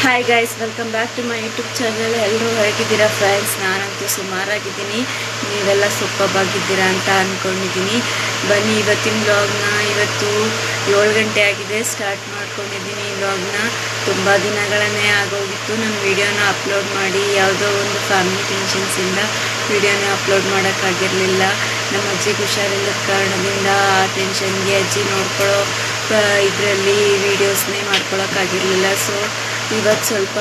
Hi guys, welcome back to my YouTube channel. ಎಲ್ಲರೂ ಹೇಗಿದ್ದೀರಾ friends? ನಾನಂತೂ ಸುಮಾರಾಗಿದ್ದೀನಿ, ನೀವೆಲ್ಲ ಸೂಪರ್ಬಾಗಿದ್ದೀರಾ ಅಂತ ಅಂದ್ಕೊಂಡಿದ್ದೀನಿ. ಬನ್ನಿ ಇವತ್ತಿನ ವ್ಲಾಗ್ನ ಇವತ್ತು 7 ಗಂಟೆ ಆಗಿದೆ ಸ್ಟಾರ್ಟ್ ಮಾಡ್ಕೊಂಡಿದ್ದೀನಿ. ಈ ವ್ಲಾಗ್ನ ತುಂಬ ದಿನಗಳನ್ನೇ ಆಗೋಗಿತ್ತು. ನಾನು ವೀಡಿಯೋನ ಅಪ್ಲೋಡ್ ಮಾಡಿ ಯಾವುದೋ ಒಂದು ಫ್ಯಾಮಿಲಿ ಟೆನ್ಷನ್ಸಿಂದ ವೀಡಿಯೋನ ಅಪ್ಲೋಡ್ ಮಾಡೋಕ್ಕಾಗಿರಲಿಲ್ಲ. ನಮ್ಮ ಅಜ್ಜಿಗೆ ಹುಷಾರಿಲ್ಲದ ಕಾರಣದಿಂದ ಆ ಟೆನ್ಷನ್ಗೆ ಅಜ್ಜಿ ನೋಡ್ಕೊಳ್ಳೋ ಇದರಲ್ಲಿ ವೀಡಿಯೋಸ್ನೇ ಮಾಡ್ಕೊಳ್ಳೋಕ್ಕಾಗಿರಲಿಲ್ಲ. ಸೊ ಇವತ್ತು ಸ್ವಲ್ಪ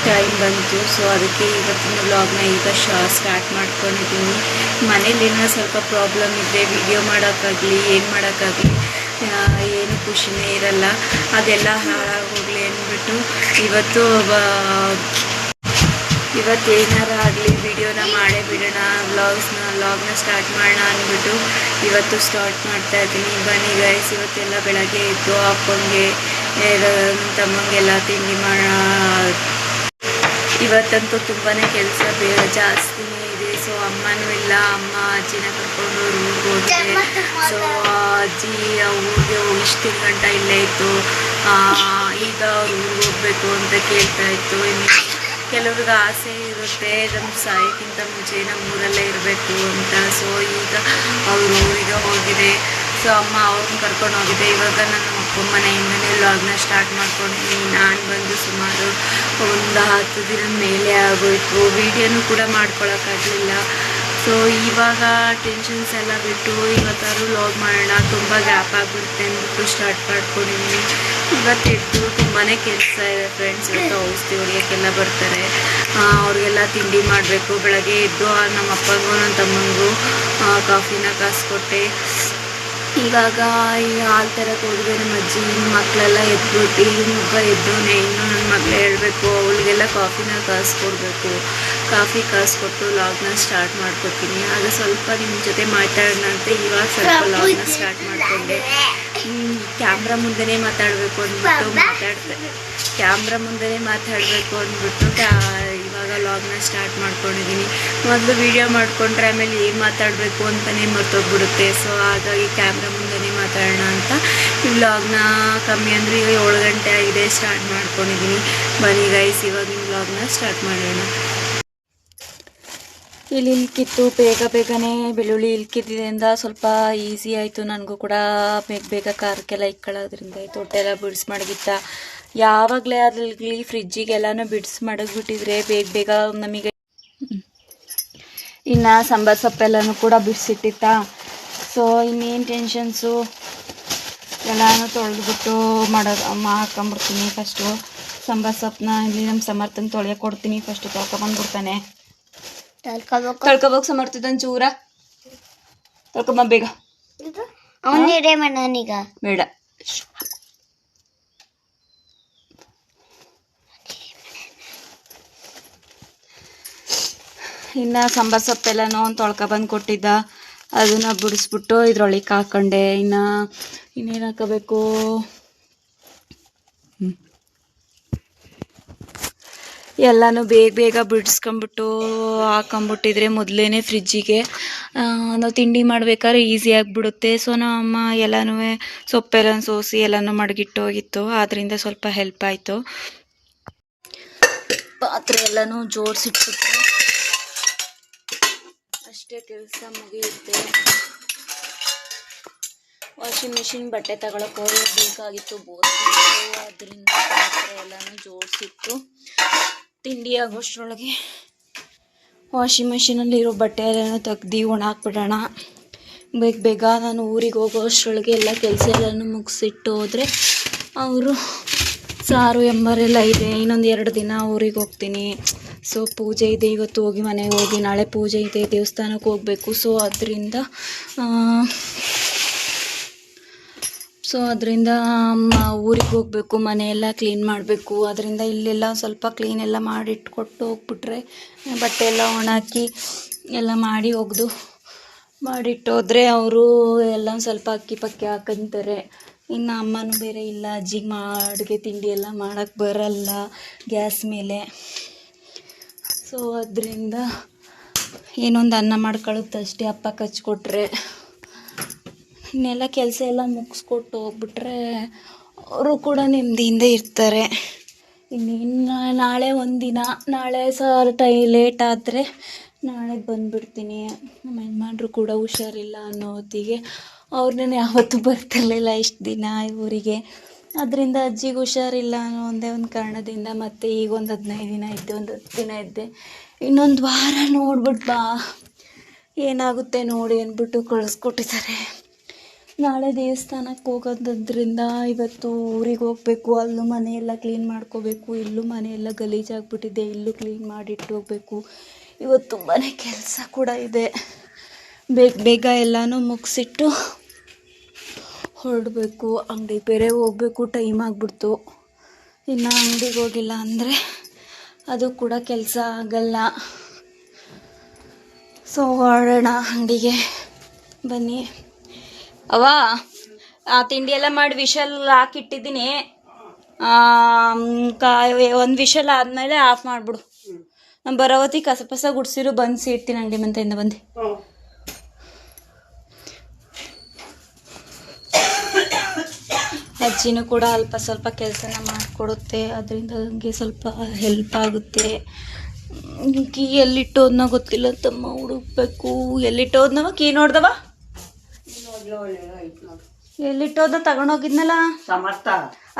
ಟೈಮ್ ಬಂತು. ಸೊ ಅದಕ್ಕೆ ಇವತ್ತಿನ ವ್ಲಾಗ್ನ ಈಗ ಸ್ಟಾರ್ಟ್ ಮಾಡ್ಕೊಂಡಿದ್ದೀನಿ. ಮನೇಲಿನ ಸ್ವಲ್ಪ ಪ್ರಾಬ್ಲಮ್ ಇದ್ದರೆ ವಿಡಿಯೋ ಮಾಡೋಕ್ಕಾಗಲಿ ಏನು ಮಾಡೋಕ್ಕಾಗಲಿ ಏನು ಖುಷಿನೇ ಇರಲ್ಲ. ಅದೆಲ್ಲ ಹಾಳಾಗೋಗಲಿ ಅಂದ್ಬಿಟ್ಟು ಇವತ್ತೇನಾರ ಆಗಲಿ ವಿಡಿಯೋನ ಮಾಡೇ ಬಿಡೋಣ, ವ್ಲಾಗ್ನ ಸ್ಟಾರ್ಟ್ ಮಾಡೋಣ ಅಂದ್ಬಿಟ್ಟು ಇವತ್ತು ಸ್ಟಾರ್ಟ್ ಮಾಡ್ತಾ ಇದ್ದೀನಿ. ಬನ್ನಿ ಗೈಸ್, ಇವತ್ತೆಲ್ಲ ಬೆಳಗ್ಗೆ ಎದ್ದು ಅಪ್ಪಂಗೆ ತಮ್ಮಂಗೆಲ್ಲ ತಿಂಡಿ ಮಾಡೋಣ. ಇವತ್ತಂತೂ ತುಂಬಾ ಕೆಲಸ ಜಾಸ್ತಿನೇ ಇದೆ. ಸೊ ಅಮ್ಮನೂ ಇಲ್ಲ, ಅಮ್ಮ ಅಜ್ಜಿನ ಕರ್ಕೊಂಡು ಊರಿಗೆ ಹೋಗಿದೆ. ಸೊ ಅಜ್ಜಿ ಊರಿಗೆ ಇಷ್ಟು ಗಂಟ ಇಲ್ಲೇ ಇತ್ತು, ಈಗ ಅವ್ರು ಊರಿಗೆ ಹೋಗ್ಬೇಕು ಅಂತ ಕೇಳ್ತಾ ಇತ್ತು. ಇನ್ನು ಕೆಲವ್ರಿಗೆ ಆಸೆ ಇರುತ್ತೆ ನಮ್ಮ ಸಾಯಕ್ಕಿಂತ ಮುಂಚೆ ನಮ್ಮ ಊರಲ್ಲೇ ಇರಬೇಕು ಅಂತ. ಸೊ ಈಗ ಅವರು ಊರಿಗೆ ಹೋಗಿದೆ. ಸೊ ಅಮ್ಮ ಅವ್ರನ್ನ ಕರ್ಕೊಂಡು ಹೋಗಿದೆ. ಇವಾಗ ನಾನು ಅಪ್ಪ ಮನೆಯಿಂದನೇ ವ್ಲಾಗ್ನ ಸ್ಟಾರ್ಟ್ ಮಾಡ್ಕೊಂಡಿದ್ದೀನಿ. ನಾನು ಬಂದು ಸುಮಾರು ಒಂದು 10 ದಿನದ ಮೇಲೆ ಆಗೋಯಿತು. ವೀಡಿಯೋನೂ ಕೂಡ ಮಾಡ್ಕೊಳಕ್ಕಾಗಲಿಲ್ಲ. ಸೊ ಇವಾಗ ಟೆನ್ಷನ್ಸ್ ಎಲ್ಲ ಬಿಟ್ಟು ಇವತ್ತಾದ್ರೂ ವ್ಲಾಗ್ ಮಾಡೋಣ, ತುಂಬ ಗ್ಯಾಪ್ ಆಗಿರುತ್ತೆ ಅಂದ್ಬಿಟ್ಟು ಸ್ಟಾರ್ಟ್ ಮಾಡ್ಕೊಂಡಿದ್ದೀನಿ. ಇವತ್ತೆದ್ದು ತುಂಬಾ ಕೆಲಸ ಇದೆ ಫ್ರೆಂಡ್ಸ್. ಇವತ್ತು ಔಷಧಿ ಹೊಡಿಯೋಕ್ಕೆಲ್ಲ ಬರ್ತಾರೆ, ಅವ್ರಿಗೆಲ್ಲ ತಿಂಡಿ ಮಾಡಬೇಕು. ಬೆಳಗ್ಗೆ ಎದ್ದು ನಮ್ಮ ಅಪ್ಪಂಗೂ ನನ್ನ ತಮ್ಮಂಗೂ ಕಾಫಿನ ಕಾಸ್ಕೊಟ್ಟೆ. ಇವಾಗ ಹಾಲು ತರಕ್ಕೆ ಹೋಗಿದೆ ನಮ್ಮ ಅಜ್ಜಿ. ಮಕ್ಕಳೆಲ್ಲ ಎದ್ಬಿಟ್ಟು ಇನ್ನೊಬ್ಬ ಎದ್ದವನೇ, ಇನ್ನೂ ನನ್ನ ಮಗಳು ಹೇಳಬೇಕು, ಅವಳಿಗೆಲ್ಲ ಕಾಫಿನ ಕಾಸ್ಕೊಡ್ಬೇಕು. ಕಾಫಿ ಕಾಸ್ಕೊಟ್ಟು ವ್ಲಾಗ್ನ ಸ್ಟಾರ್ಟ್ ಮಾಡ್ಕೊತೀನಿ. ಆಗ ಸ್ವಲ್ಪ ನಿಮ್ಮ ಜೊತೆ ಮಾತಾಡೋಣ ಅಂತ ಇವಾಗ ಸ್ವಲ್ಪ ವ್ಲಾಗ್ನ ಸ್ಟಾರ್ಟ್ ಮಾಡಿಕೊಂಡೆ. ಕ್ಯಾಮ್ರಾ ಮುಂದೆನೇ ಮಾತಾಡಬೇಕು ಅಂದ್ಬಿಟ್ಟು ಇವಾಗ ವ್ಲಾಗ್ನ ಸ್ಟಾರ್ಟ್ ಮಾಡ್ಕೊಂಡಿದ್ದೀನಿ. ಮೊದಲು ವೀಡಿಯೋ ಮಾಡಿಕೊಂಡ್ರೆ ಆಮೇಲೆ ಏನು ಮಾತಾಡಬೇಕು ಅಂತಲೇ ಮರ್ತೋಗ್ಬಿಡುತ್ತೆ. ಸೊ ಹಾಗಾಗಿ ಕ್ಯಾಮ್ರಾ ಮುಂದೆನೇ ಮಾತಾಡೋಣ ಅಂತ ಈ ವ್ಲಾಗ್ನ ಕಮ್ಮಿ ಅಂದರೆ ಈಗ 7 ಗಂಟೆ ಆಗಿದೆ ಸ್ಟಾರ್ಟ್ ಮಾಡ್ಕೊಂಡಿದ್ದೀನಿ. ಬನ್ನಿ ಗೈಸ್, ಇವಾಗಿನ ವ್ಲಾಗ್ನ ಸ್ಟಾರ್ಟ್ ಮಾಡೋಣ. ಇಲ್ಲಿ ಇಲ್ಕಿತ್ತು, ಬೇಗನೆ ಬೆಳ್ಳುಳ್ಳಿ ಇಲ್ಕಿದ್ದರಿಂದ ಸ್ವಲ್ಪ ಈಸಿ ಆಯಿತು. ನನಗೂ ಕೂಡ ಬೇಗ ಖಾರಕ್ಕೆಲ್ಲ ಇಕ್ಕೊಳ್ಳೋದ್ರಿಂದ ಆಯಿತು. ಹೊಟ್ಟೆ ಎಲ್ಲ ಬಿಡಿಸಿ ಮಡಗಿತ್ತ. ಯಾವಾಗಲೇ ಆಗಲಿ ಫ್ರಿಜ್ಜಿಗೆಲ್ಲನೂ ಬಿಡಿಸಿ ಮಡಗಿಬಿಟ್ಟಿದ್ರೆ ಬೇಗ ನಮಗೆ. ಇನ್ನು ಸಾಂಬಾರು ಸೊಪ್ಪೆಲ್ಲನೂ ಕೂಡ ಬಿಡಿಸಿಟ್ಟಿತ್ತ. ಸೊ ಇನ್ನೇನು ಟೆನ್ಷನ್ಸು, ಎಲ್ಲನೂ ತೊಳೆದ್ಬಿಟ್ಟು ಹಾಕೊಂಬಿಡ್ತೀನಿ. ಫಸ್ಟು ಸಾಂಬಾರು ಸೊಪ್ಪನ್ನ ಇಲ್ಲಿ ನಮ್ಮ ಸಮರ್ಥನ ತೊಳೆಯೋಕೆ ಕೊಡ್ತೀನಿ. ಫಸ್ಟು ತೊಳ್ಕೊಬಂದ್ಬಿಡ್ತಾನೆ. ತಳ್ಕೊಬೇಕು ಸಮರ್ಥದನ್ ಚೂರ ತಳ್ಕೊಂಬ ಬೇಗ. ಬೇಡ, ಇನ್ನು ಸಾಂಬಾರು ಸೊಪ್ಪೆಲ್ಲನೂ ತೊಳ್ಕೊಬಂದು ಕೊಟ್ಟಿದ್ದ. ಅದನ್ನು ಬಿಡಿಸ್ಬಿಟ್ಟು ಇದ್ರೊಳಗೆ ಹಾಕೊಂಡೆ. ಇನ್ನೇನು ಹಾಕೋಬೇಕು, ಎಲ್ಲನೂ ಬೇಗ ಬಿಡಿಸ್ಕೊಂಬಿಟ್ಟು ಹಾಕೊಂಬಿಟ್ಟಿದ್ರೆ ಮೊದಲೇ ಫ್ರಿಜ್ಜಿಗೆ ನಾವು ತಿಂಡಿ ಮಾಡ್ಬೇಕಾದ್ರೆ ಈಸಿ ಆಗಿಬಿಡುತ್ತೆ. ಸೊ ನಮ್ಮ ಎಲ್ಲನೂ ಸೊಪ್ಪೆಲ್ಲ ಸೋಸಿ ಎಲ್ಲನೂ ಮಡಗಿಟ್ಟು ಹೋಗಿತ್ತು, ಆದ್ದರಿಂದ ಸ್ವಲ್ಪ ಹೆಲ್ಪ್ ಆಯಿತು. ಪಾತ್ರೆ ಎಲ್ಲನೂ ಜೋಡಿಸಿಟ್ಬಿಟ್ರೆ ಅಷ್ಟೇ ಕೆಲಸ ಮುಗಿಯುತ್ತೆ. ವಾಷಿಂಗ್ ಮಿಷಿನ್ ಬಟ್ಟೆ ತಗೊಳಕ್ಕೆ ಹೋಗಬೇಕಾಗಿತ್ತು ಅದರಿಂದ ಪಾತ್ರೆ ಎಲ್ಲನೂ ಜೋಡಿಸಿಟ್ಟು ತಿಂಡಿ ಆಗೋಷ್ಟರೊಳಗೆ ವಾಷಿಂಗ್ ಮಿಷಿನಲ್ಲಿರೋ ಬಟ್ಟೆ ಎಲ್ಲನೂ ತೆಗ್ದು ಒಣ ಹಾಕ್ಬಿಡೋಣ. ಬೇಗ ನಾನು ಊರಿಗೆ ಹೋಗೋ ಅಷ್ಟರೊಳಗೆ ಎಲ್ಲ ಕೆಲಸ ಎಲ್ಲನೂ ಮುಗಿಸಿಟ್ಟು ಹೋದರೆ ಅವರು ಸಾರು ಎಂಬರೆಲ್ಲ ಇದೆ. ಇನ್ನೊಂದು 2 ದಿನ ಊರಿಗೆ ಹೋಗ್ತೀನಿ. ಸೊ ಪೂಜೆ ಇದೆ, ಇವತ್ತು ಹೋಗಿ ಮನೆಗೆ ಹೋಗಿ ನಾಳೆ ಪೂಜೆ ಇದೆ, ದೇವಸ್ಥಾನಕ್ಕೆ ಹೋಗಬೇಕು. ಸೊ ಅದರಿಂದ ಊರಿಗೆ ಹೋಗಬೇಕು, ಮನೆಯೆಲ್ಲ ಕ್ಲೀನ್ ಮಾಡಬೇಕು. ಅದರಿಂದ ಇಲ್ಲೆಲ್ಲ ಸ್ವಲ್ಪ ಕ್ಲೀನ್ ಎಲ್ಲ ಮಾಡಿಟ್ಕೊಟ್ಟು ಹೋಗ್ಬಿಟ್ರೆ ಬಟ್ಟೆ ಎಲ್ಲ ಒಣಾಕಿ ಎಲ್ಲ ಮಾಡಿ ಒಗೆದು ಮಾಡಿಟ್ಟೋದ್ರೆ ಅವರು ಎಲ್ಲ ಸ್ವಲ್ಪ ಅಕ್ಕಿ ಪಕ್ಕಿ ಹಾಕೊಂತಾರೆ. ಇನ್ನು ಅಮ್ಮನೂ ಬೇರೆ ಇಲ್ಲ, ಅಜ್ಜಿಗೆ ಅಡುಗೆ ತಿಂಡಿ ಎಲ್ಲ ಮಾಡೋಕ್ಕೆ ಬರಲ್ಲ ಗ್ಯಾಸ್ ಮೇಲೆ. ಸೊ ಅದರಿಂದ ಏನೊಂದು ಅನ್ನ ಮಾಡ್ಕೊಳ್ಳುತ್ತಷ್ಟೇ, ಅಪ್ಪ ಕಚ್ಕೊಟ್ರೆ. ಇನ್ನೆಲ್ಲ ಕೆಲಸ ಎಲ್ಲ ಮುಗಿಸ್ಕೊಟ್ಟು ಹೋಗ್ಬಿಟ್ರೆ ಅವರು ಕೂಡ ನೆಮ್ಮದಿಯಿಂದ ಇರ್ತಾರೆ. ಇನ್ನೇನು ನಾಳೆ ಒಂದಿನ, ನಾಳೆ ಲೇಟ್ ಆದರೆ ನಾಳೆ ಬಂದುಬಿಡ್ತೀನಿ. ನಮ್ಮ ಯಜಮಾನ್ರು ಕೂಡ ಹುಷಾರಿಲ್ಲ ಅನ್ನೋ ಹೊತ್ತಿಗೆ ಅವ್ರನ್ನ ಯಾವತ್ತೂ ಬರ್ತಿರ್ಲಿಲ್ಲ ಇಷ್ಟು ದಿನ ಊರಿಗೆ. ಅದರಿಂದ ಅಜ್ಜಿಗೆ ಹುಷಾರಿಲ್ಲ ಅನ್ನೋ ಒಂದೇ ಒಂದು ಕಾರಣದಿಂದ ಮತ್ತೆ ಈಗ ಒಂದು 15 ದಿನ ಇದ್ದೆ, ಒಂದು 10 ದಿನ ಇದ್ದೆ. ಇನ್ನೊಂದು ವಾರ ನೋಡ್ಬಿಟ್ಟು ಬಾ, ಏನಾಗುತ್ತೆ ನೋಡಿ ಅಂದ್ಬಿಟ್ಟು ಕಳಿಸ್ಕೊಟ್ಟಿದ್ದಾರೆ. ನಾಳೆ ದೇವಸ್ಥಾನಕ್ಕೆ ಹೋಗೋದ್ರಿಂದ ಇವತ್ತು ಊರಿಗೆ ಹೋಗಬೇಕು. ಅಲ್ಲೂ ಮನೆಯೆಲ್ಲ ಕ್ಲೀನ್ ಮಾಡ್ಕೋಬೇಕು, ಇಲ್ಲೂ ಮನೆಯೆಲ್ಲ ಗಲೀಜಾಗಿಬಿಟ್ಟಿದೆ, ಇಲ್ಲೂ ಕ್ಲೀನ್ ಮಾಡಿಟ್ಟು ಹೋಗಬೇಕು. ಇವತ್ತು ತುಂಬಾ ಕೆಲಸ ಕೂಡ ಇದೆ. ಬೇಗ ಎಲ್ಲನೂ ಮುಗಿಸಿಟ್ಟು ಹೊರಡಬೇಕು. ಅಂಗಡಿ ಬೇರೆ ಹೋಗಬೇಕು, ಟೈಮ್ ಆಗಿಬಿಡ್ತು. ಇನ್ನು ಅಂಗಡಿಗೆ ಹೋಗಿಲ್ಲ ಅಂದರೆ ಅದು ಕೂಡ ಕೆಲಸ ಆಗಲ್ಲ. ಸೊ ಹೊರಡೋಣ ಅಂಗಡಿಗೆ, ಬನ್ನಿ. ಆ ತಿಂಡಿ ಎಲ್ಲ ಮಾಡಿ ವಿಷಲ್ ಹಾಕಿಟ್ಟಿದ್ದೀನಿ. ಒಂದು ವಿಷಲ್ ಆದಮೇಲೆ ಆಫ್ ಮಾಡಿಬಿಡು. ನಾನು ಬರೋವತ್ತಿ ಕಸ ಗುಡಿಸಿರು ಬಂದು ಸೇರ್ತೀನಿ ಅಂಗಡಿ ಮಂತೆಯಿಂದ ಬಂದು. ಅಜ್ಜಿನೂ ಕೂಡ ಅಲ್ಪ ಸ್ವಲ್ಪ ಕೆಲಸನ ಮಾಡಿಕೊಡುತ್ತೆ, ಅದರಿಂದ ನನಗೆ ಸ್ವಲ್ಪ ಹೆಲ್ಪ್ ಆಗುತ್ತೆ. ಕೀ ಎಲ್ಲಿಟ್ಟೋದ್ನ ಗೊತ್ತಿಲ್ಲ ತಮ್ಮ, ಹುಡುಕ್ಬೇಕು. ಎಲ್ಲಿಟ್ಟೋದ್ನವ ಕೀ ನೋಡ್ದವ, ಎಲ್ಲಿಟ್ಟೋದ ತಗೊಂಡೋಗಿದ್ನಲ್ಲ ಸಮರ್ಥ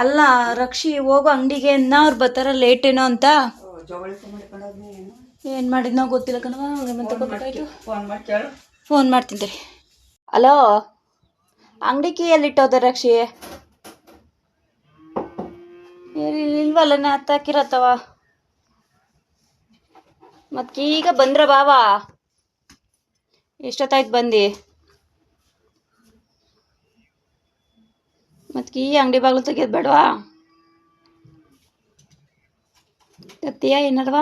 ಅಲ್ಲ ರಕ್ಷಿ. ಹೋಗು ಅಂಗಡಿಗೆ ಅನ್ನ, ಅವ್ರು ಬರ್ತಾರ ಲೇಟ್ ಏನೋ ಅಂತ. ಏನು ಮಾಡಿದ್ನೋ ಗೊತ್ತಿಲ್ಲ ಕಣವ. ಫೋನ್ ಮಾಡ್ತೀನಿ. ಹಲೋ, ಅಂಗಡಿ ಕೀ ಎಲ್ಲಿಟ್ಟೋದ ರಕ್ಷಿ? ಇಲ್ವಲ್ಲ, ಹತ್ತಾಕಿರತ್ತವ. ಮತ್ತೆ ಈಗ ಬಂದ್ರ ಬಾವಾ, ಎಷ್ಟೊತ್ತಾಯ್ತು ಬಂದು? ಮತ್ತೆ ಈ ಅಂಗಡಿ ಬಾಗಿಲು ತೆಗಿಯೋದು ಬೇಡವಾ? ತತ್ತೀಯ ಏನಾರವಾ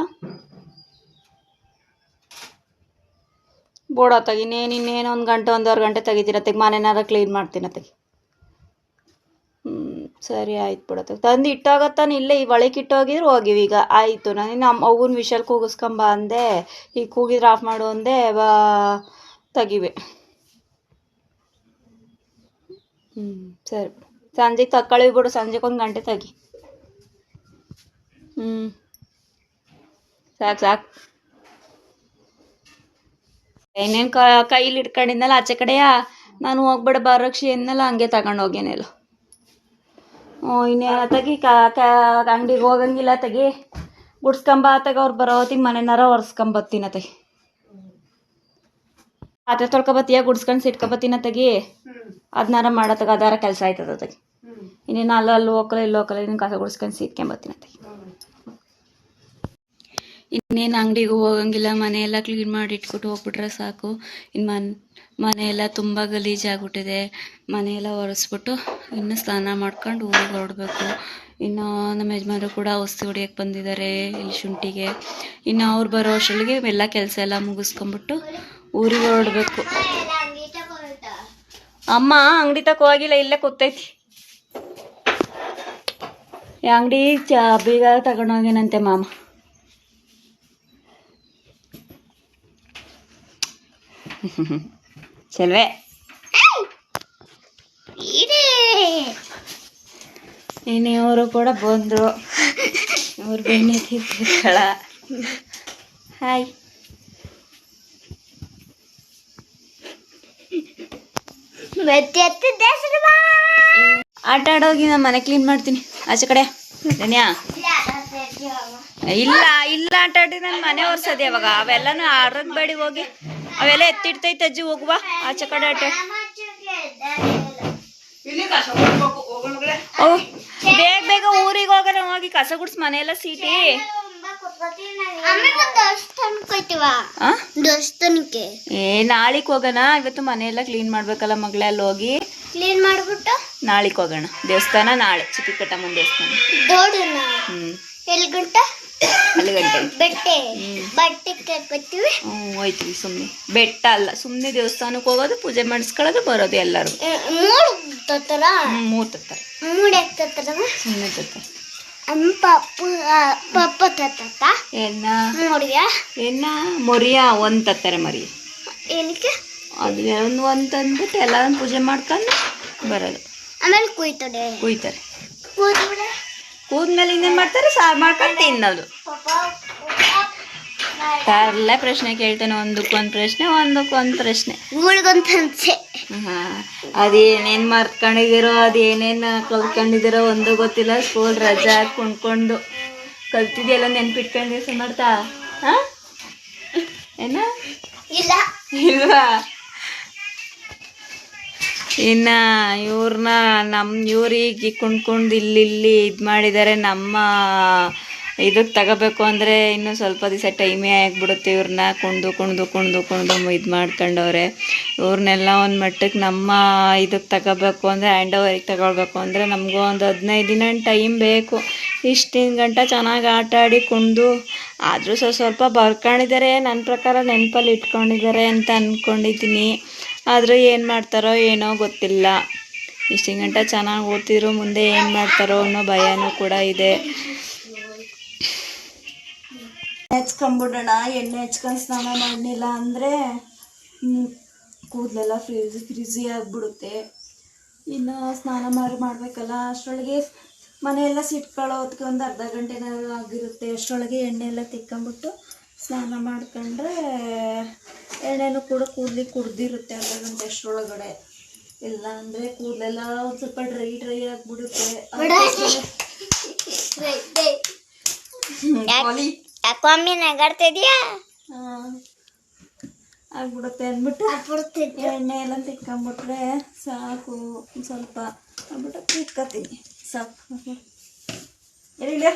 ಬೋಡ ತೆಗಿನೇನು, ಇನ್ನೇನು 1 ಗಂಟೆ 1.5 ಗಂಟೆ ತೆಗಿತೀರತ್ತೆಗೆ. ಮನೆನಾರ ಕ್ಲೀನ್ ಮಾಡ್ತೀನತ್ತೆಗೆ. ಸರಿ ಆಯ್ತು ಬಿಡತ್ತೆ. ತಂದು ಇಟ್ಟಾಗತ್ತಾನೆ, ಇಲ್ಲೇ ಈ ಒಳಗೆ ಇಟ್ಟೋಗಿದ್ರು ಹೋಗಿವಿ. ಈಗ ಆಯಿತು. ನಾನು ನಮ್ಮ ಅವ್ವನ ವಿಷಲ್ ಕೂಗಿಸ್ಕೊಂಬ ಅಂದೆ, ಈಗ ಕೂಗಿದ್ರೆ ಆಫ್ ಮಾಡು ಅಂದೆ, ತೆಗಿವೆ. ಸರಿ, ಸಂಜೆಗೆ ತಕ್ಕಳಿ ಬಿಡು. ಸಂಜೆಗೆ 1 ಗಂಟೆ ತೆಗಿ. ಸಾಕು. ಇನ್ನೇನು ಕೈಲಿ ಇಟ್ಕೊಂಡಿದ್ನಲ್ಲ ಆಚೆ ಕಡೆಯ, ನಾನು ಹೋಗ್ಬೇಡ ಬರಕ್ಷಿ ಎನ್ನಲ್ಲ, ಹಂಗೆ ತಗೊಂಡೋಗೇನೆಲ್ಲ. ಇನ್ನೇನ ತೆಗಿ, ಅಂಗಡಿಗೆ ಹೋಗಂಗಿಲ್ಲ ತೆಗಿ. ಗುಡ್ಸ್ಕೊಂಬ ತೆಗ, ಅವ್ರು ಬರೋ ಹೊತ್ತಿಗೆ ಮನೆನಾರ ಒರೆಸ್ಕೊಂಬತ್ತೀನ ತೆಗಿ. ಪಾತ್ರೆ ತೊಳ್ಕೊಬತ್ತೀಯ, ಗುಡ್ಸ್ಕೊಂಡು ಸಿಟ್ಕೊಬತ್ತೀನ ತೆಗಿ. ಅದನ್ನಾರ ಮಾಡತ್ತಗ, ಅದಾರ ಕೆಲಸ ಆಯ್ತದ ತೆಗಿ. ಇನ್ನೇನು ಅಲ್ಲಿ ಹೋಗಲ್ಲ, ಇಲ್ಲಿ ಹೋಗಲ್ಲ, ಇನ್ನೇನು ಕಸ ಗುಡ್ಸ್ಕೊಂಡು ಸಿಟ್ಕೊಂಬತ್ತೀನ ತೆಗಿ. ಇನ್ನೇನು ಅಂಗಡಿಗೂ ಹೋಗಂಗಿಲ್ಲ, ಮನೆಯೆಲ್ಲ ಕ್ಲೀನ್ ಮಾಡಿ ಇಟ್ಬಿಟ್ಟು ಹೋಗ್ಬಿಟ್ರೆ ಸಾಕು. ಇನ್ನು ಮನೆಯೆಲ್ಲ ತುಂಬ ಗಲೀಜಾಗ್ಬಿಟ್ಟಿದೆ. ಮನೆಯೆಲ್ಲ ಒರೆಸ್ಬಿಟ್ಟು ಇನ್ನು ಸ್ನಾನ ಮಾಡ್ಕೊಂಡು ಊರಿಗೆ ಹೊರಡಬೇಕು. ಇನ್ನು ನಮ್ಮ ಯಜಮಾನರು ಕೂಡ ಔಷಧಿ ಹೊಡಿಯೋಕ್ಕೆ ಬಂದಿದ್ದಾರೆ ಇಲ್ಲಿ ಶುಂಠಿಗೆ. ಇನ್ನು ಅವ್ರು ಬರೋ ಅಷ್ಟರೊಳಗೆ ಎಲ್ಲ ಕೆಲಸ ಎಲ್ಲ ಮುಗಿಸ್ಕೊಂಬಿಟ್ಟು ಊರಿಗೆ ಹೊರಡಬೇಕು. ಅಮ್ಮ ಅಂಗಡಿ ತಕ್ಕ ಹೋಗಿಲ್ಲ, ಇಲ್ಲೇ ಕೂತೈತಿ. ಅಂಗಡಿ ಬೀಗ ತಗೊಂಡೋಗೇನಂತೆ ಮಾಮ. ಚೆಲ್ವೆ ಇವರು ಕೂಡ ಬಂದರು. ಇವ್ರು ಬೆಣ್ಣೆ ತಿರ್ತಿರ್ತಾಳ. ಹಾಯ್. ಆಟ ಆಡೋಗಿ ನಾನು ಮನೆ ಕ್ಲೀನ್ ಮಾಡ್ತೀನಿ ಆಚೆ ಕಡೆ. ಧನ್ಯಾ ಇಲ್ಲ ಆಟ ಆಡಿ ನಾನು ಮನೆ ಒರ್ಸೋದು ಯಾವಾಗ? ಅವೆಲ್ಲನೂ ಆಡೋದು ಬೇಡಿ ಹೋಗಿ, ಅವೆಲ್ಲ ಎತ್ತಿಡ್ತೈತೆ ಅಜ್ಜಿ. ಹೋಗುವ ಆಚೆ ಕಡೆ ಆಟ. ಬೇಗ ಊರಿಗೆ ಹೋಗೋಣ, ಹೋಗಿ ಕಸ ಗುಡ್ಸ್ ಮನೆಯೆಲ್ಲ ಸೀಟಿ. ನಾಳಿಗೆ ಹೋಗೋಣ. ಇವತ್ತು ಮನೆಯೆಲ್ಲ ಕ್ಲೀನ್ ಮಾಡ್ಬೇಕಲ್ಲ ಮಗಳೇ. ಅಲ್ಲಿ ಹೋಗಿ ಕ್ಲೀನ್ ಮಾಡ್ಬಿಟ್ಟು ನಾಳಿಗೆ ಹೋಗೋಣ ದೇವಸ್ಥಾನ. ನಾಳೆ ಚಿಕ್ಕಕಟ್ಟಮ್ಮನ ದೇವಸ್ಥಾನ. ಹೋಯ್ತೀವಿ ಸುಮ್ಮನೆ. ಬೆಟ್ಟ ಅಲ್ಲ, ಸುಮ್ಮನೆ ದೇವಸ್ಥಾನಕ್ಕೆ ಹೋಗೋದು, ಪೂಜೆ ಮಾಡಿಸ್ಕೊಳ್ಳೋದು, ಬರೋದು ಎಲ್ಲರೂ. ಮೂರು ತತ್ತರ ಸುಮ್ಮನೆ ತತ್ತರ. ಮೊರಿಯ ಒಂದು ತತ್ತಾರೆ ಮರಿ. ಅದು ಒಂದು ತಂದ್ಬಿಟ್ಟು ಎಲ್ಲ ಪೂಜೆ ಮಾಡ್ಕೊಂಡು ಬರೋದು. ಆಮೇಲೆ ಕುಯ್ತಾರೆ. ಕೂದ್ಮೇಲೆ ಇನ್ನೇನು ಮಾಡ್ತಾರೆ, ಸಾರು ಮಾಡ್ಕೊಂಡು ತಿನ್ನೋದು. ತರಲ್ಲ ಪ್ರಶ್ನೆ ಕೇಳ್ತಾನೆ, ಒಂದಕ್ಕೊಂದು ಪ್ರಶ್ನೆ, ಒಂದಕ್ಕೊಂದು ಪ್ರಶ್ನೆ. ಹಾಂ, ಅದೇನೇನು ಮರ್ತ್ಕೊಂಡಿದ್ದೀರೋ, ಅದೇನೇನು ಕಲ್ತ್ಕೊಂಡಿದ್ದೀರೋ ಒಂದು ಗೊತ್ತಿಲ್ಲ. ಸ್ಕೂಲ್ ರಜಾ ಕುಣ್ಕೊಂಡು ಕಲ್ತಿದೆಯಲ್ಲ, ನೆನ್ಪಿಟ್ಕೊಂಡು ಮಾಡ್ತಾ. ಹಾಂ, ಏನ ಇಲ್ವಾ? ಇನ್ನು ಇವ್ರಿಗೆ ಕುಣ್ಕೊಂಡು ಇಲ್ಲಿ ಇದು ಮಾಡಿದ್ದಾರೆ. ನಮ್ಮ ಇದಕ್ಕೆ ತಗೋಬೇಕು ಅಂದರೆ ಇನ್ನೂ ಸ್ವಲ್ಪ ದಿವಸ ಟೈಮೇ ಆಗಿಬಿಡುತ್ತೆ. ಇವ್ರನ್ನ ಕುಣ್ದು ಇದು ಮಾಡ್ಕೊಂಡವ್ರೆ. ಇವ್ರನ್ನೆಲ್ಲ ಒಂದು ಮಟ್ಟಕ್ಕೆ ನಮ್ಮ ಇದಕ್ಕೆ ತಗೋಬೇಕು ಅಂದರೆ, ಹ್ಯಾಂಡ್ ಓವರಿಗೆ ತಗೊಳ್ಬೇಕು ಅಂದರೆ ನಮಗೂ ಒಂದು 15 ದಿನ ಟೈಮ್ ಬೇಕು. ಇಷ್ಟಿನ ಗಂಟ ಚೆನ್ನಾಗಿ ಆಟ ಆಡಿ ಕುಣ್ದು ಆದರೂ ಸ್ವಲ್ಪ ಬರ್ಕೊಂಡಿದ್ದಾರೆ. ನನ್ನ ಪ್ರಕಾರ ನೆನಪಲ್ಲಿ ಇಟ್ಕೊಂಡಿದ್ದಾರೆ ಅಂತ ಅಂದ್ಕೊಂಡಿದ್ದೀನಿ. ಆದರೂ ಏನು ಮಾಡ್ತಾರೋ ಏನೋ ಗೊತ್ತಿಲ್ಲ. ಇಷ್ಟಿನ ಗಂಟ ಚೆನ್ನಾಗಿ ಓದ್ತಿದ್ರು, ಮುಂದೆ ಏನು ಮಾಡ್ತಾರೋ ಅನ್ನೋ ಭಯನೂ ಕೂಡ ಇದೆ. ಹಚ್ಕೊಂಬಿಡೋಣ. ಎಣ್ಣೆ ಹಚ್ಕೊಂಡು ಸ್ನಾನ ಮಾಡಲಿಲ್ಲ ಅಂದರೆ ಕೂದಲೆಲ್ಲ ಫ್ರಿಝಿ ಆಗಿಬಿಡುತ್ತೆ. ಇನ್ನು ಸ್ನಾನ ಮಾಡಬೇಕಲ್ಲ. ಅಷ್ಟರೊಳಗೆ ಮನೆಯೆಲ್ಲ ಸಿಟ್ಕೊಳ್ಳೋ ಹೊತ್ತಿಗೆ ಒಂದು ಅರ್ಧ ಗಂಟೆನಾದ್ರು ಆಗಿರುತ್ತೆ. ಅಷ್ಟರೊಳಗೆ ಎಣ್ಣೆ ಎಲ್ಲ ತಿಕ್ಕೊಂಬಿಟ್ಟು ಸ್ನಾನ ಮಾಡ್ಕೊಂಡ್ರೆ ಎಣ್ಣೆನೂ ಕೂಡ ಕೂದಲಿಗೆ ಕುಡ್ದಿರುತ್ತೆ ಅರ್ಧ ಗಂಟೆ ಅಷ್ಟರೊಳಗಡೆ. ಇಲ್ಲ ಅಂದರೆ ಕೂದಲೆಲ್ಲ ಒಂದು ಸ್ವಲ್ಪ ಡ್ರೈ ಆಗಿಬಿಡುತ್ತೆ. ಆಗ್ಬಿಡುತ್ತೆ ಅಂದ್ಬಿಟ್ಟು ಎಣ್ಣೆ ಎಲ್ಲ ತಿಕ್ಕೊಂಬಿಟ್ರೆ ಸಾಕು. ಸ್ವಲ್ಪ ಅಂದ್ಬಿಟ್ಟು ತಿಕ್ಕೋತೀನಿ ಸಾಕು. ಹೇಳಿ.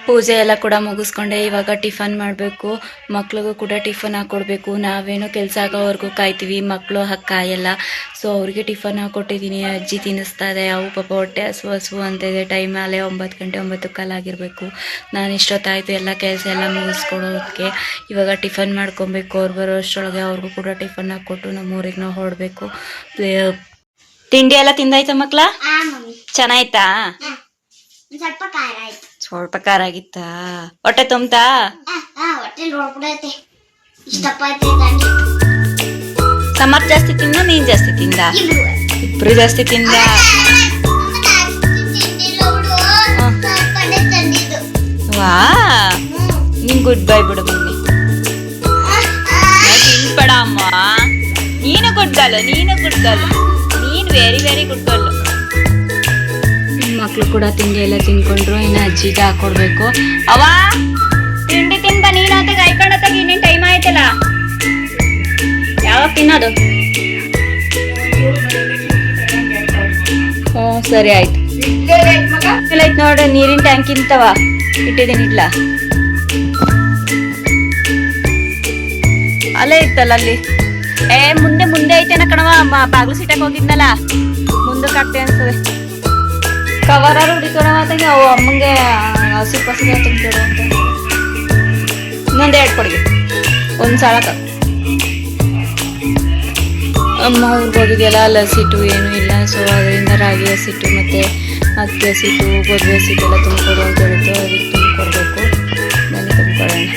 ಪೂಜೆ ಎಲ್ಲ ಕೂಡ ಮುಗಿಸ್ಕೊಂಡೆ. ಇವಾಗ ಟಿಫನ್ ಮಾಡಬೇಕು, ಮಕ್ಳಿಗೂ ಕೂಡ ಟಿಫನ್ ಹಾಕ್ಕೊಡ್ಬೇಕು. ನಾವೇನೋ ಕೆಲಸ ಆಗೋವರೆಗೂ ಕಾಯ್ತೀವಿ, ಮಕ್ಕಳು ಕಾಯಲ್ಲ. ಸೊ ಅವ್ರಿಗೆ ಟಿಫನ್ ಹಾಕ್ಕೊಟ್ಟಿದ್ದೀನಿ. ಅಜ್ಜಿ ತಿನ್ನಿಸ್ತಾ ಇದೆ. ಅವು ಪಾಪ ಹೊಟ್ಟೆ ಹಸು ಅಂತಿದೆ. ಟೈಮ್ ಅಲ್ಲೇ 9 ಗಂಟೆ 9 ಕಾಲಾಗಿರಬೇಕು. ನಾನು ಇಷ್ಟೊತ್ತಾಯಿತು ಎಲ್ಲ ಕೆಲಸ ಎಲ್ಲ ಮುಗಿಸ್ಕೊಡೋದಕ್ಕೆ. ಇವಾಗ ಟಿಫನ್ ಮಾಡ್ಕೊಬೇಕು. ಅವ್ರು ಬರೋ ಅಷ್ಟರೊಳಗೆ ಅವ್ರಿಗೂ ಕೂಡ ಟಿಫನ್ ಹಾಕ್ಕೊಟ್ಟು ನಮ್ಮೂರಿಗೆ ನಾವು ಹೊರಡಬೇಕು. ತಿಂಡಿ ಎಲ್ಲ ತಿಂದಾಯ್ತಾ ಮಕ್ಳ? ಚೆನ್ನಾಯ್ತಾ? ಸ್ವಲ್ಪ ಖಾರ ಆಗಿತ್ತಾ? ಹೊಟ್ಟೆ ತುಂಬ್ತಾ? ಸಮರ್ ಜಾಸ್ತಿ ತಿಂದ, ನೀನ್ ಜಾಸ್ತಿ ತಿಂದ? ಇಬ್ರು ಜಾಸ್ತಿ ತಿಂದ. ವಾ, ನೀನ್ ಗುಡ್ ಬೈ ಬಿಡು ಮಮ್ಮಿ. ತಿನ್ಬೇಡ ಅಮ್ಮ. ನೀನು ಗುಡ್ ಗರ್ಲ್, ನೀನು ವೆರಿ ವೆರಿ ಗುಡ್ ಗರ್ಲ್. ಮಕ್ಳು ಕೂಡ ತಿಂಡಿ ಎಲ್ಲ ತಿನ್ಕೊಂಡ್ರು. ಇನ್ನು ಅಜ್ಜಿಗೆ ಹಾಕೊಡ್ಬೇಕು. ಅವ ತಿಂಡಿ ತಿನ್ಬ, ನೀನಂತ ಕಾಯ್ಕೊಂಡತ್ತಾಗ ಇನ್ನೇನು ಟೈಮ್ ಆಯ್ತಲ್ಲ. ಯಾವಾಗ ತಿನ್ನೋದು? ಹ್ಞೂ ಸರಿ ಆಯ್ತು. ಆಯ್ತು ನೋಡ್ರಿ, ನೀರಿನ ಟ್ಯಾಂಕ್ ಇಂತವ ಇಟ್ಟಿದ್ದೀನಿ. ಇಲ್ಲ ಅಲ್ಲೇ ಇತ್ತಲ್ಲ ಅಲ್ಲಿ. ಮುಂದೆ ಐತೇನ ಕಣವ. ಬಾಗ್ಲು ಸೀಟಕ್ಕೆ ಹೋಗಿದ್ನಲ್ಲ, ಮುಂದಕ್ಕೆ ಆಗ್ತೇ ಅನ್ಸದೆ. ಕವರಾರು ಹುಡಿಕೊಡೋದಂಗೆ ಅವು ಅಮ್ಮಂಗೆ ಹಸಿ ಪಸಿಗೆ ತುಂಬಿಕೊಡು ಅಂತ. ಇನ್ನೊಂದು 2 ಕೊಡಿಗೆ ಒಂದು ಸಾಲಕ. ಅಮ್ಮ ಊರಿಗೆ ಹೋಗಿದೆಯಲ್ಲ, ಅಲ್ಲಿ ಹಸಿಟ್ಟು ಏನೂ ಇಲ್ಲ. ಸೊ ಅದರಿಂದ ರಾಗಿ ಹಸಿಟ್ಟು ಮತ್ತು ಅಕ್ಕಿ ಹಸಿಟ್ಟು, ಗೋಧಿ ಹಸಿಟ್ಟು ಎಲ್ಲ ತುಂಬಿಕೊಡು ಅಂತ ಹೇಳಿತ್ತು. ಅದಕ್ಕೆ ತುಂಬಿಕೊಡ್ಬೇಕು. ನನಗೆ ತುಂಬಿಕೊಡೋಣ.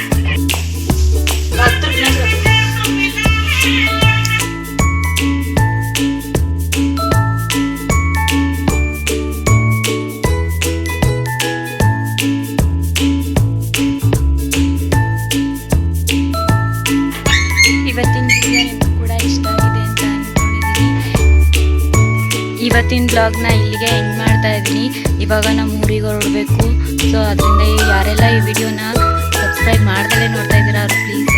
ಇವತ್ತಿನ ಬ್ಲಾಗ್ನ ಇಲ್ಲಿಗೆ ಎಂಡ್ ಮಾಡ್ತಾ ಇದ್ದೀನಿ. ಇವಾಗ ನಮ್ಮ ಊರಿಗೆ ಹೊರಡಬೇಕು. ಸೊ ಅದರಿಂದ ಯಾರೆಲ್ಲ ಈ ವಿಡಿಯೋನ ಸಬ್ಸ್ಕ್ರೈಬ್ ಮಾಡ್ದಲೇ ನೋಡ್ತಾ ಇದ್ದೀರಾ ಅವ್ರು ಪ್ಲೀಸ್